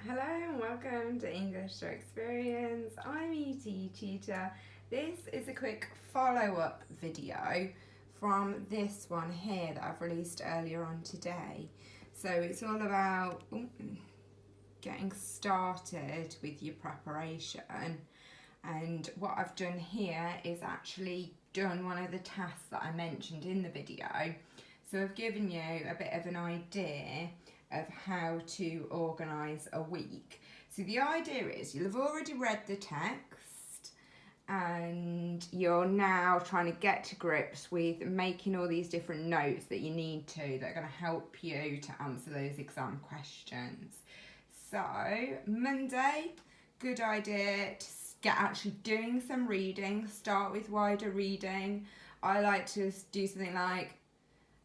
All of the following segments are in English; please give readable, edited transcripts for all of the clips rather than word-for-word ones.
Hello and welcome to English to Experience. I'm ETETutor. This is a quick follow-up video from this one here that I've released earlier on today. So it's all about getting started with your preparation, and what I've done here is actually done one of the tasks that I mentioned in the video. So I've given you a bit of an idea of how to organise a week. So the idea is you'll have already read the text and you're now trying to get to grips with making all these different notes that you need to, that are going to help you to answer those exam questions. So Monday, good idea to get actually doing some reading. Start with wider reading. I like to do something like,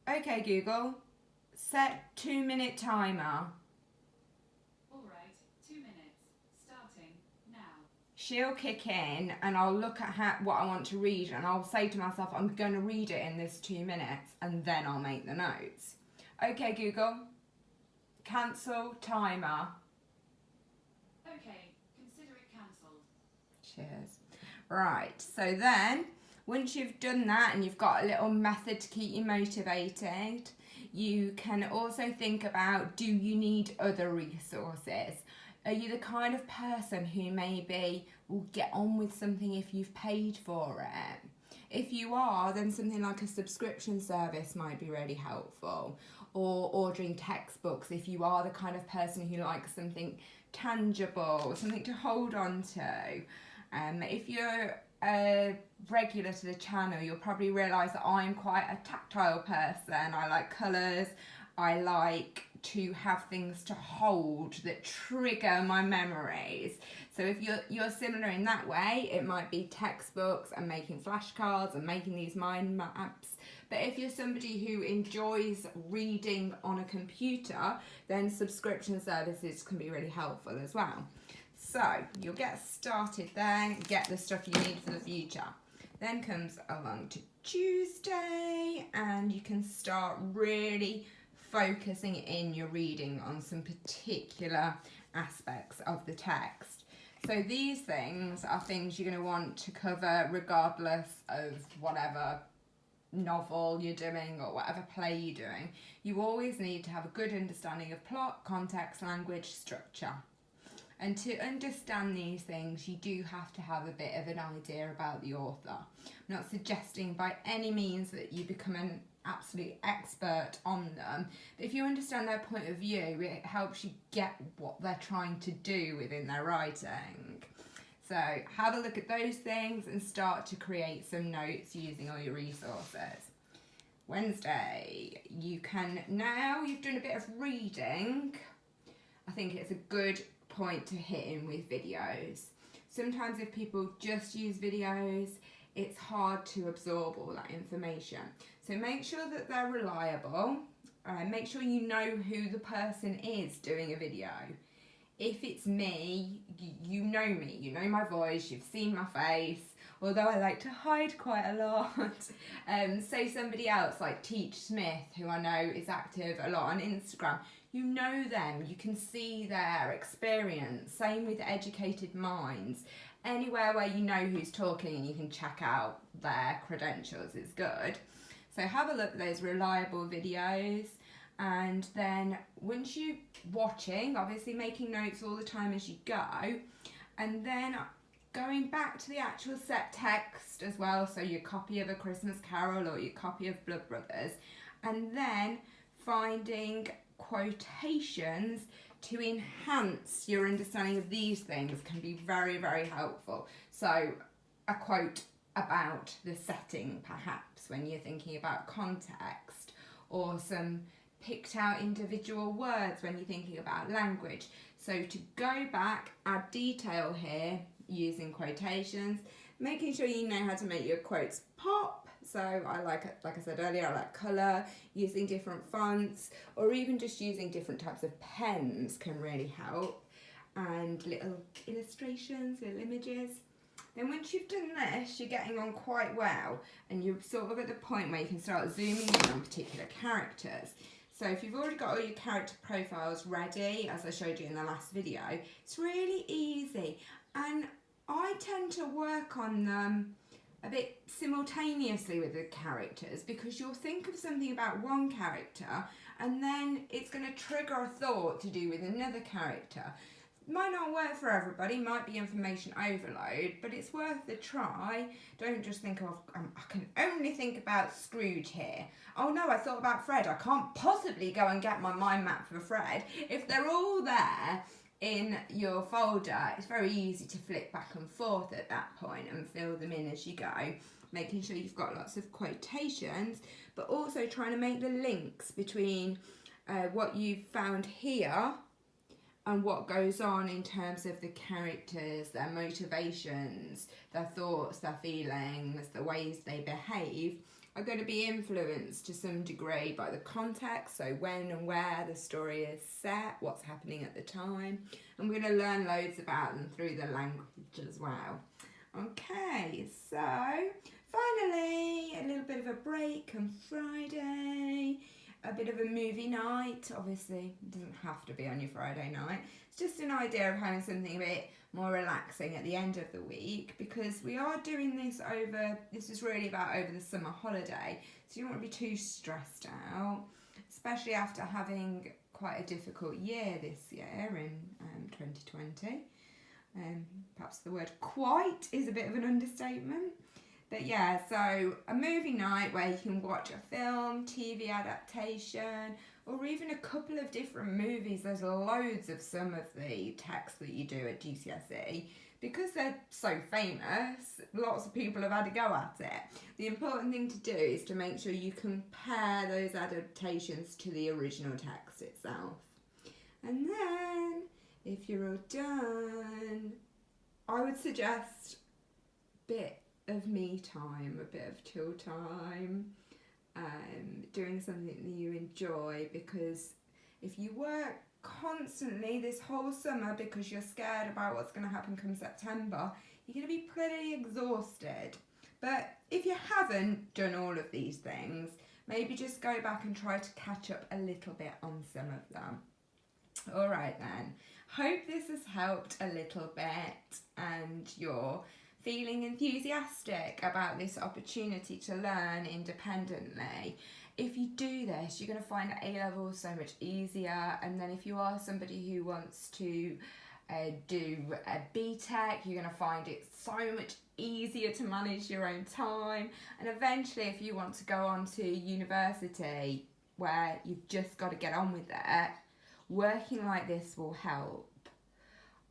okay Google, set 2-minute timer. Alright, 2 minutes, starting now. She'll kick in and I'll look at what I want to read and I'll say to myself, I'm going to read it in this 2 minutes, and then I'll make the notes. Okay Google, cancel timer. Okay, consider it cancelled. Cheers. Right, so then once you've done that and you've got a little method to keep you motivated, you can also think about, do you need other resources? Are you the kind of person who maybe will get on with something if you've paid for it? If you are, then something like a subscription service might be really helpful. Or ordering textbooks if you are the kind of person who likes something tangible, something to hold on to. If you're a regular to the channel, you'll probably realise that I'm quite a tactile person. I like colours, I like to have things to hold that trigger my memories. So if you're similar in that way, it might be textbooks and making flashcards and making these mind maps. But if you're somebody who enjoys reading on a computer, then subscription services can be really helpful as well. So you'll get started there, get the stuff you need for the future. Then comes along to Tuesday and you can start really focusing in your reading on some particular aspects of the text. So these things are things you're going to want to cover regardless of whatever novel you're doing or whatever play you're doing. You always need to have a good understanding of plot, context, language, structure. And to understand these things, you do have to have a bit of an idea about the author. I'm not suggesting by any means that you become an absolute expert on them, but if you understand their point of view, it helps you get what they're trying to do within their writing. So have a look at those things and start to create some notes using all your resources. Wednesday, you can, now you've done a bit of reading, I think it's a good point to hit in with videos. Sometimes if people just use videos, it's hard to absorb all that information. So make sure that they're reliable. Make sure you know who the person is doing a video. If it's me, you know me, you know my voice, you've seen my face, although I like to hide quite a lot. Say somebody else like Teach Smith, who I know is active a lot on Instagram. You know them, you can see their experience. Same with Educated Minds. Anywhere where you know who's talking and you can check out their credentials is good. So have a look at those reliable videos, and then once you're watching, obviously making notes all the time as you go, and then going back to the actual set text as well, so your copy of A Christmas Carol or your copy of Blood Brothers, and then finding quotations to enhance your understanding of these things can be very, very helpful. So a quote about the setting perhaps when you're thinking about context, or some picked out individual words when you're thinking about language. So to go back, add detail here using quotations, making sure you know how to make your quotes pop. So I like I said earlier, I like colour, using different fonts, or even just using different types of pens can really help, and little illustrations, little images. Then once you've done this, you're getting on quite well, and you're sort of at the point where you can start zooming in on particular characters. So if you've already got all your character profiles ready, as I showed you in the last video, it's really easy. And I tend to work on them a bit simultaneously with the characters, because you'll think of something about one character and then it's going to trigger a thought to do with another character. Might not work for everybody, might be information overload, but it's worth a try. Don't just think of, I can only think about Scrooge here. Oh no, I thought about Fred. I can't possibly go and get my mind map for Fred. If they're all there in your folder, it's very easy to flick back and forth at that point and fill them in as you go, making sure you've got lots of quotations, but also trying to make the links between what you've found here and what goes on in terms of the characters, their motivations, their thoughts, their feelings, the ways they behave, are going to be influenced to some degree by the context, so when and where the story is set, what's happening at the time, and we're going to learn loads about them through the language as well. Okay, so finally a little bit of a break on Friday, a bit of a movie night. Obviously it doesn't have to be on your Friday night, it's just an idea of having something a bit more relaxing at the end of the week, because we are doing this is really about over the summer holiday, so you don't want to be too stressed out, especially after having quite a difficult year this year in 2020. Perhaps the word quite is a bit of an understatement. But yeah, so a movie night where you can watch a film, TV adaptation, or even a couple of different movies. There's loads of some of the texts that you do at GCSE. Because they're so famous, lots of people have had a go at it. The important thing to do is to make sure you compare those adaptations to the original text itself. And then, if you're all done, I would suggest a bit of me time, a bit of chill time, doing something that you enjoy, because if you work constantly this whole summer because you're scared about what's going to happen come September, you're going to be pretty exhausted. But if you haven't done all of these things, maybe just go back and try to catch up a little bit on some of them. Alright then, hope this has helped a little bit and you're feeling enthusiastic about this opportunity to learn independently. If you do this, you're going to find A-levels so much easier, and then if you are somebody who wants to do a BTEC, you're going to find it so much easier to manage your own time, and eventually if you want to go on to university where you've just got to get on with it, working like this will help.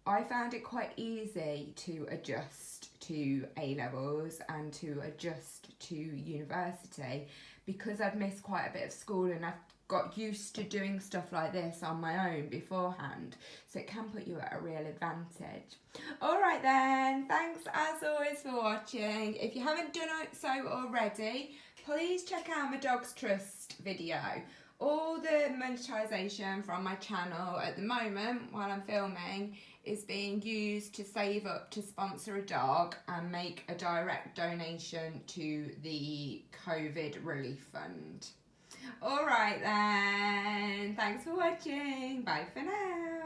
I found it quite easy to adjust to A-levels and to adjust to university because I'd missed quite a bit of school and I've got used to doing stuff like this on my own beforehand, so it can put you at a real advantage. Alright then, thanks as always for watching. If you haven't done so already, please check out my Dogs Trust video. All the monetisation from my channel at the moment while I'm filming is being used to save up to sponsor a dog and make a direct donation to the COVID relief fund. Alright then, thanks for watching, bye for now.